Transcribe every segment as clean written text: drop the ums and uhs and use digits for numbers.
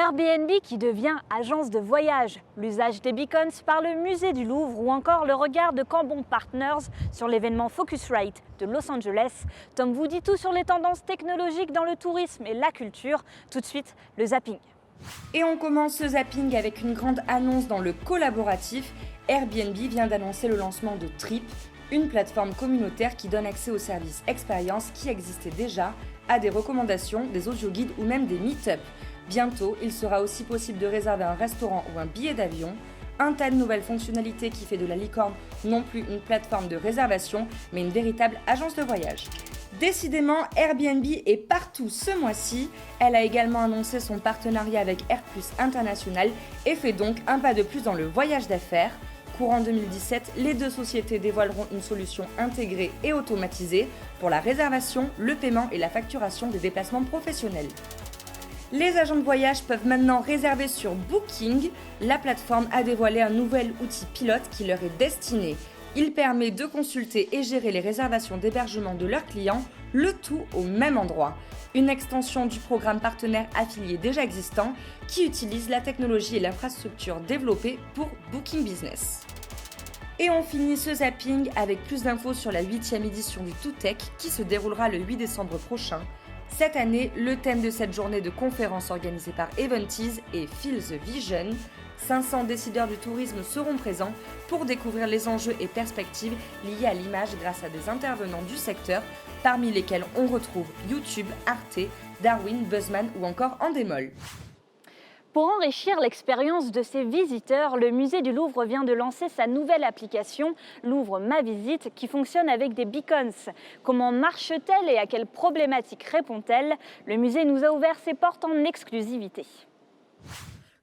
Airbnb qui devient agence de voyage, l'usage des beacons par le musée du Louvre ou encore le regard de Cambon Partners sur l'événement Focusrite de Los Angeles. Tom vous dit tout sur les tendances technologiques dans le tourisme et la culture. Tout de suite, le zapping. Et on commence ce zapping avec une grande annonce dans le collaboratif. Airbnb vient d'annoncer le lancement de Trip, une plateforme communautaire qui donne accès aux services expériences qui existaient déjà, à des recommandations, des audioguides ou même des meet-up. Bientôt, il sera aussi possible de réserver un restaurant ou un billet d'avion. Un tas de nouvelles fonctionnalités qui fait de la licorne non plus une plateforme de réservation, mais une véritable agence de voyage. Décidément, Airbnb est partout ce mois-ci. Elle a également annoncé son partenariat avec Airplus International et fait donc un pas de plus dans le voyage d'affaires. Courant 2017, les deux sociétés dévoileront une solution intégrée et automatisée pour la réservation, le paiement et la facturation des déplacements professionnels. Les agents de voyage peuvent maintenant réserver sur Booking. La plateforme a dévoilé un nouvel outil pilote qui leur est destiné. Il permet de consulter et gérer les réservations d'hébergement de leurs clients, le tout au même endroit. Une extension du programme partenaire affilié déjà existant qui utilise la technologie et l'infrastructure développée pour Booking Business. Et on finit ce zapping avec plus d'infos sur la 8e édition du TooTech qui se déroulera le 8 décembre prochain. Cette année, le thème de cette journée de conférence organisée par Eventease est Feel the Vision. 500 décideurs du tourisme seront présents pour découvrir les enjeux et perspectives liés à l'image grâce à des intervenants du secteur, parmi lesquels on retrouve YouTube, Arte, Darwin, Buzzman ou encore Endemol. Pour enrichir l'expérience de ses visiteurs, le musée du Louvre vient de lancer sa nouvelle application Louvre Ma Visite qui fonctionne avec des beacons. Comment marche-t-elle et à quelles problématiques répond-elle? Le musée nous a ouvert ses portes en exclusivité.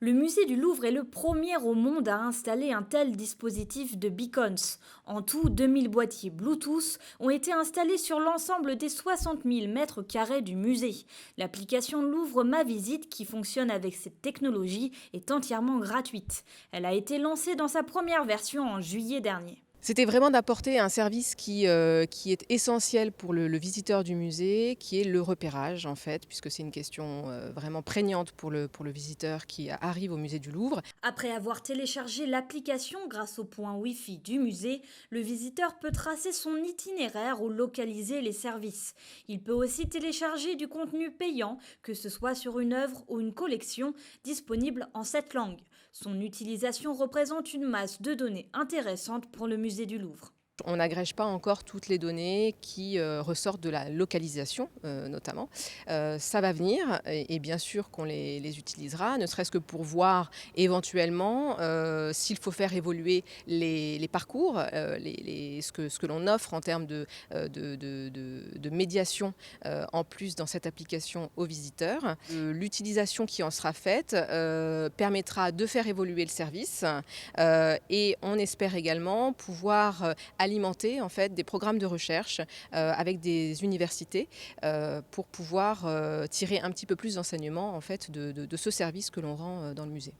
Le musée du Louvre est le premier au monde à installer un tel dispositif de beacons. En tout, 2000 boîtiers Bluetooth ont été installés sur l'ensemble des 60 000 mètres carrés du musée. L'application Louvre Ma Visite, qui fonctionne avec cette technologie, est entièrement gratuite. Elle a été lancée dans sa première version en juillet dernier. C'était vraiment d'apporter un service qui est essentiel pour le visiteur du musée, qui est le repérage en fait, puisque c'est une question vraiment prégnante pour le visiteur qui arrive au musée du Louvre. Après avoir téléchargé l'application grâce au point Wi-Fi du musée, le visiteur peut tracer son itinéraire ou localiser les services. Il peut aussi télécharger du contenu payant, que ce soit sur une œuvre ou une collection, disponible en 7 langues. Son utilisation représente une masse de données intéressantes pour le musée du Louvre. On n'agrège pas encore toutes les données qui ressortent de la localisation notamment. Ça va venir et bien sûr qu'on les utilisera, ne serait-ce que pour voir éventuellement s'il faut faire évoluer les parcours, ce que l'on offre en termes de médiation en plus dans cette application aux visiteurs. L'utilisation qui en sera faite permettra de faire évoluer le service et on espère également pouvoir alimenter en fait des programmes de recherche avec des universités pour pouvoir tirer un petit peu plus d'enseignements en fait de ce service que l'on rend dans le musée.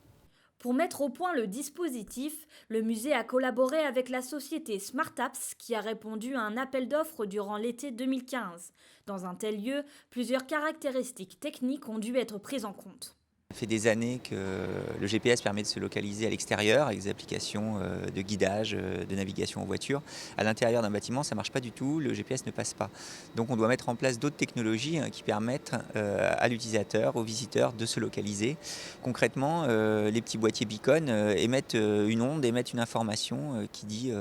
Pour mettre au point le dispositif, le musée a collaboré avec la société SmartApps qui a répondu à un appel d'offres durant l'été 2015. Dans un tel lieu, plusieurs caractéristiques techniques ont dû être prises en compte. Ça fait des années que le GPS permet de se localiser à l'extérieur avec des applications de guidage, de navigation en voiture. À l'intérieur d'un bâtiment, ça ne marche pas du tout, le GPS ne passe pas. Donc on doit mettre en place d'autres technologies qui permettent à l'utilisateur, aux visiteurs de se localiser. Concrètement, les petits boîtiers beacon émettent une onde, émettent une information qui dit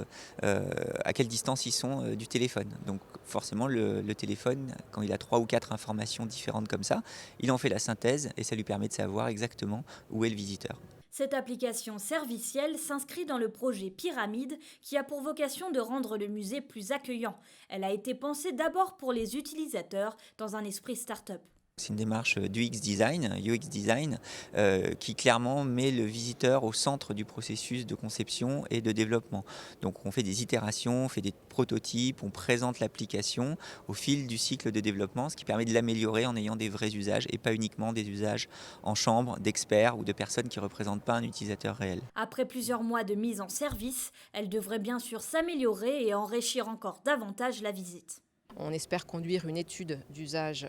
à quelle distance ils sont du téléphone. Donc forcément, le téléphone, quand il a 3 ou 4 informations différentes comme ça, il en fait la synthèse et ça lui permet de savoir exactement où est le visiteur. Cette application servicielle s'inscrit dans le projet Pyramide qui a pour vocation de rendre le musée plus accueillant. Elle a été pensée d'abord pour les utilisateurs dans un esprit start-up. C'est une démarche d'UX design, qui clairement met le visiteur au centre du processus de conception et de développement. Donc on fait des itérations, on fait des prototypes, on présente l'application au fil du cycle de développement, ce qui permet de l'améliorer en ayant des vrais usages et pas uniquement des usages en chambre d'experts ou de personnes qui ne représentent pas un utilisateur réel. Après plusieurs mois de mise en service, elle devrait bien sûr s'améliorer et enrichir encore davantage la visite. On espère conduire une étude d'usage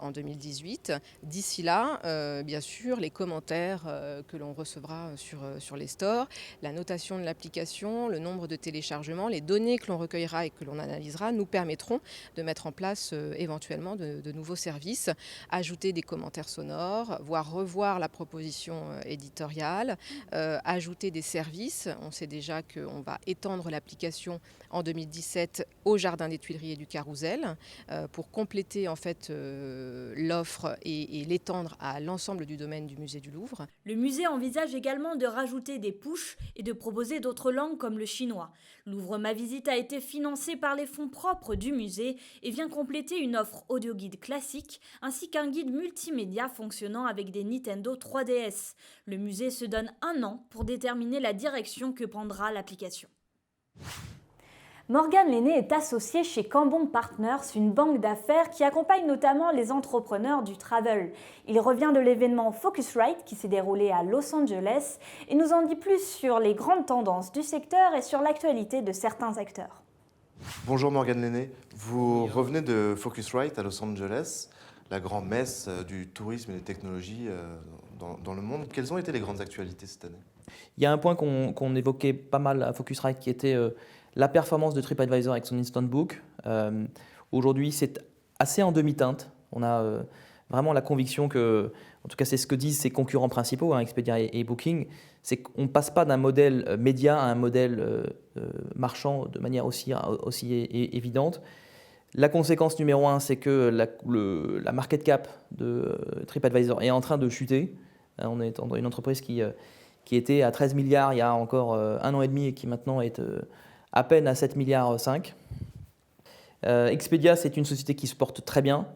en 2018. D'ici là, bien sûr, les commentaires que l'on recevra sur les stores, la notation de l'application, le nombre de téléchargements, les données que l'on recueillera et que l'on analysera nous permettront de mettre en place éventuellement de nouveaux services, ajouter des commentaires sonores, voire revoir la proposition éditoriale, ajouter des services. On sait déjà qu'on va étendre l'application en 2017 au Jardin des Tuileries et du Carrousel pour compléter en fait l'offre et l'étendre à l'ensemble du domaine du musée du Louvre. Le musée envisage également de rajouter des pushs et de proposer d'autres langues comme le chinois. Louvre Ma Visite a été financé par les fonds propres du musée et vient compléter une offre audio guide classique ainsi qu'un guide multimédia fonctionnant avec des Nintendo 3DS. Le musée se donne 1 an pour déterminer la direction que prendra l'application. Morgane Lenné est associée chez Cambon Partners, une banque d'affaires qui accompagne notamment les entrepreneurs du travel. Il revient de l'événement Focusrite qui s'est déroulé à Los Angeles et nous en dit plus sur les grandes tendances du secteur et sur l'actualité de certains acteurs. Bonjour Morgane Lenné, vous revenez de Focusrite à Los Angeles, la grande messe du tourisme et des technologies dans le monde. Quelles ont été les grandes actualités cette année? Il y a un point qu'on évoquait pas mal à Focusrite qui était la performance de TripAdvisor avec son Instant Book. Aujourd'hui, c'est assez en demi-teinte. On a vraiment la conviction que, en tout cas c'est ce que disent ses concurrents principaux, Expedia et Booking, c'est qu'on ne passe pas d'un modèle média à un modèle marchand de manière aussi évidente. La conséquence numéro 1, c'est que la market cap de TripAdvisor est en train de chuter. On est dans une entreprise qui était à 13 milliards il y a encore 1 an et demi et qui maintenant est à peine à 7 milliards 5. Expedia, c'est une société qui se porte très bien,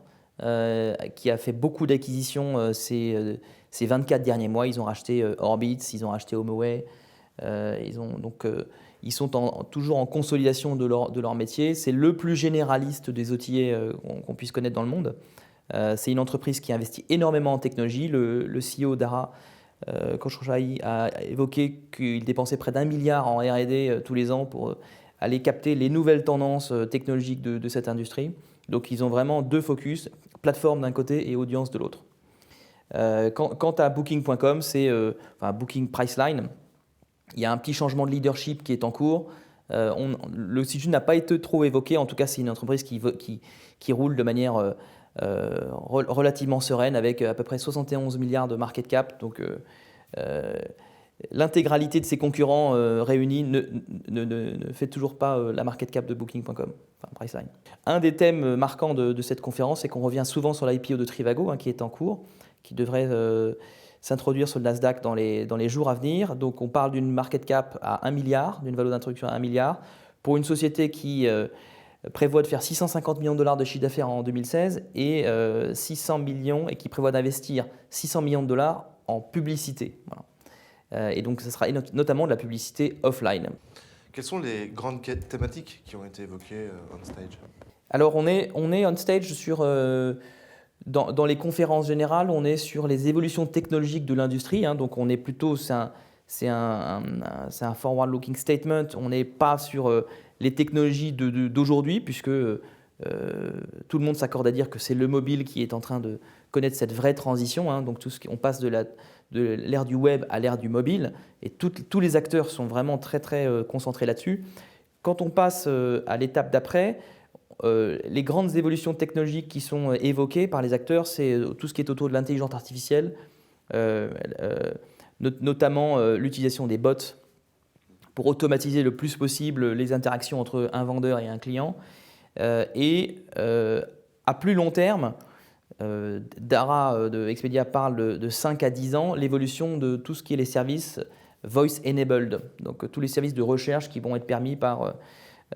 qui a fait beaucoup d'acquisitions ces 24 derniers mois. Ils ont racheté Orbitz, ils ont racheté HomeAway. Ils sont toujours en consolidation de leur métier. C'est le plus généraliste des outillés qu'on puisse connaître dans le monde. C'est une entreprise qui investit énormément en technologie. Le CEO Dara Khosrowshahi a évoqué qu'il dépensait près d'1 milliard en R&D tous les ans pour aller capter les nouvelles tendances technologiques de cette industrie. Donc ils ont vraiment 2 focus, plateforme d'un côté et audience de l'autre. Quant à Booking.com, c'est Booking Priceline. Il y a un petit changement de leadership qui est en cours. Le sujet n'a pas été trop évoqué. En tout cas, c'est une entreprise qui roule de manière relativement sereine avec à peu près 71 milliards de market cap. Donc, l'intégralité de ses concurrents réunis ne fait toujours pas la market cap de Booking.com, Priceline. Un des thèmes marquants de cette conférence, c'est qu'on revient souvent sur l'IPO de Trivago, qui est en cours, qui devrait s'introduire sur le Nasdaq dans les jours à venir. Donc on parle d'une market cap à 1 milliard, d'une valeur d'introduction à 1 milliard, pour une société qui prévoit de faire 650 millions de dollars de chiffre d'affaires en 2016 et 600 millions, et qui prévoit d'investir 600 millions de dollars en publicité. Voilà. Et donc ce sera notamment de la publicité offline. Quelles sont les grandes thématiques qui ont été évoquées on stage? Alors on est on stage sur... Dans les conférences générales, on est sur les évolutions technologiques de l'industrie. Donc on est plutôt, c'est un forward-looking statement. On n'est pas sur les technologies d'aujourd'hui, puisque tout le monde s'accorde à dire que c'est le mobile qui est en train de connaître cette vraie transition. Donc on passe de l'ère du web à l'ère du mobile, et tous les acteurs sont vraiment très très concentrés là-dessus. Quand on passe à l'étape d'après, les grandes évolutions technologiques qui sont évoquées par les acteurs, c'est tout ce qui est autour de l'intelligence artificielle, notamment l'utilisation des bots pour automatiser le plus possible les interactions entre un vendeur et un client. Et à plus long terme, Dara de Expedia parle de 5 à 10 ans, l'évolution de tout ce qui est les services voice enabled, donc tous les services de recherche qui vont être permis par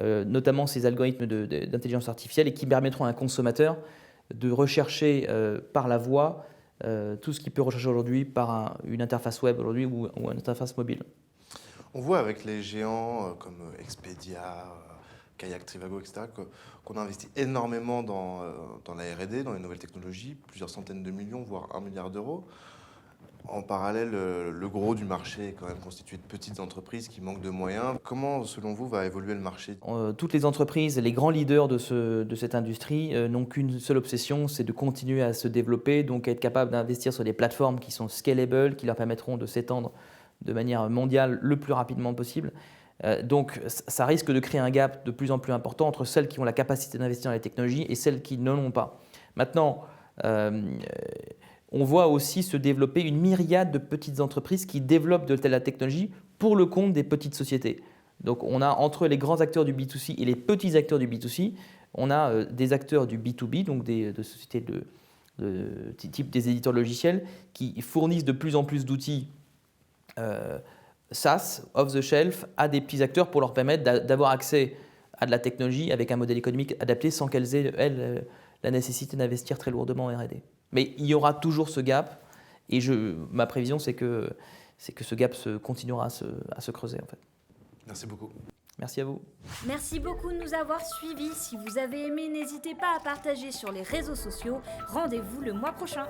notamment ces algorithmes d'intelligence artificielle et qui permettront à un consommateur de rechercher par la voix tout ce qu'il peut rechercher aujourd'hui par une interface web aujourd'hui ou une interface mobile. On voit avec les géants comme Expedia, Kayak, Trivago, etc., qu'on a investi énormément dans la R&D, dans les nouvelles technologies, plusieurs centaines de millions, voire 1 milliard d'euros. En parallèle, le gros du marché est quand même constitué de petites entreprises qui manquent de moyens. Comment, selon vous, va évoluer le marché? Toutes les entreprises, les grands leaders de cette industrie n'ont qu'une seule obsession, c'est de continuer à se développer, donc être capable d'investir sur des plateformes qui sont scalable, qui leur permettront de s'étendre de manière mondiale le plus rapidement possible. Donc ça risque de créer un gap de plus en plus important entre celles qui ont la capacité d'investir dans les technologies et celles qui n'en ont pas. Maintenant, on voit aussi se développer une myriade de petites entreprises qui développent de la technologie pour le compte des petites sociétés. Donc on a entre les grands acteurs du B2C et les petits acteurs du B2C, on a des acteurs du B2B, donc de sociétés de type des éditeurs logiciels, qui fournissent de plus en plus d'outils SaaS, off-the-shelf, à des petits acteurs pour leur permettre d'avoir accès à de la technologie avec un modèle économique adapté sans qu'elles aient, elles, la nécessité d'investir très lourdement en R&D. Mais il y aura toujours ce gap et ma prévision, c'est que ce gap continuera à se creuser en fait. Merci beaucoup. Merci à vous. Merci beaucoup de nous avoir suivis. Si vous avez aimé, n'hésitez pas à partager sur les réseaux sociaux. Rendez-vous le mois prochain.